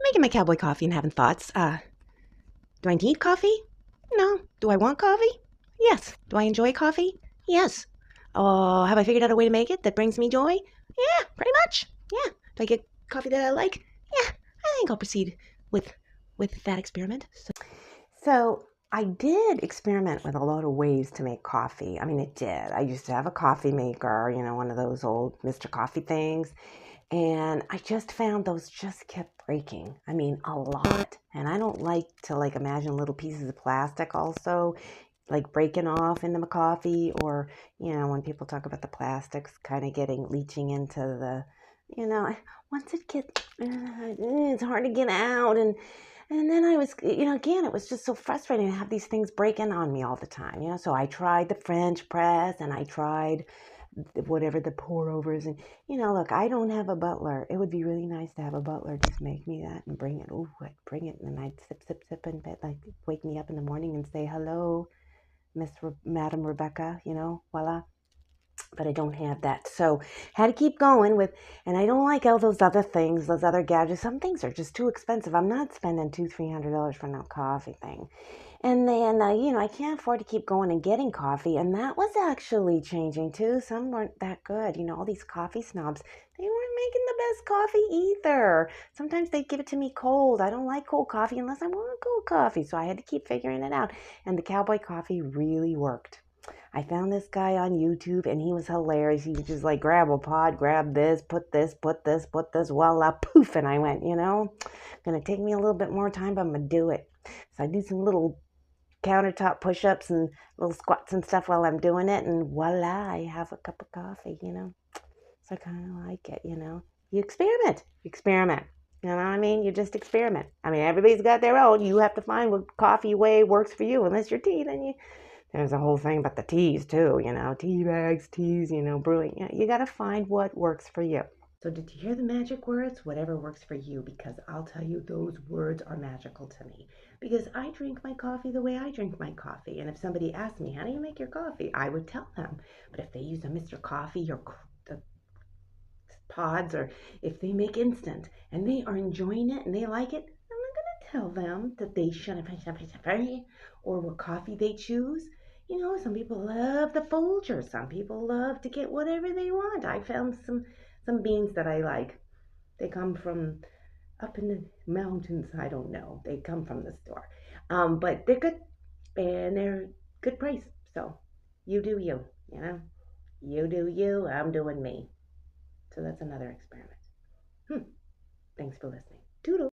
making my cowboy coffee and having thoughts. Do I need coffee? No. Do I want coffee? Yes. Do I enjoy coffee? Yes. Oh, have I figured out a way to make it that brings me joy? Yeah, pretty much. Yeah. Do I get coffee that I like? Yeah. I think I'll proceed with that experiment. So I did experiment with a lot of ways to make coffee. I mean, it did. I used to have a coffee maker, one of those old Mr. Coffee things. And I just found those just kept breaking. I mean, a lot. And I don't like to imagine little pieces of plastic also breaking off into my coffee, or, when people talk about the plastics kind of leaching into the, once it gets, it's hard to get out. And then I was, again, it was just so frustrating to have these things breaking on me all the time, So I tried the French press, and I tried whatever the pour overs, and look, I don't have a butler. It would be really nice to have a butler just make me that and bring it. Oh, I'd bring it, and I'd sip in bed, wake me up in the morning and say hello, Madam Rebecca, voila. But I don't have that, so had to keep going with. And I don't like all those other things, those other gadgets. Some things are just too expensive. I'm not spending $200-300 for no coffee thing. And then, I can't afford to keep going and getting coffee. And that was actually changing too. Some weren't that good. All these coffee snobs, they weren't making the best coffee either. Sometimes they'd give it to me cold. I don't like cold coffee unless I want cold coffee. So I had to keep figuring it out. And the cowboy coffee really worked. I found this guy on YouTube, and he was hilarious. He was just grab a pod, grab this, put this, voila, poof. And I went, going to take me a little bit more time, but I'm going to do it. So I do some little countertop push-ups and little squats and stuff while I'm doing it, and voila, I have a cup of coffee, So I kind of like it, You experiment. You know what I mean? You just experiment. I mean, everybody's got their own. You have to find what coffee way works for you. Unless you're tea, then there's a whole thing about the teas too, tea bags, teas, brewing. You got to find what works for you. So did you hear the magic words? Whatever works for you, because I'll tell you, those words are magical to me. Because I drink my coffee the way I drink my coffee. And if somebody asked me, how do you make your coffee? I would tell them. But if they use a Mr. Coffee or the pods, or if they make instant and they are enjoying it and they like it, I'm not going to tell them that they shouldn't, or what coffee they choose. Some people love the Folger. Some people love to get whatever they want. I found some beans that I like. They come from up in the mountains. I don't know. They come from the store. But they're good, and they're good price. So you do you, You do you, I'm doing me. So that's another experiment. Thanks for listening. Toodles.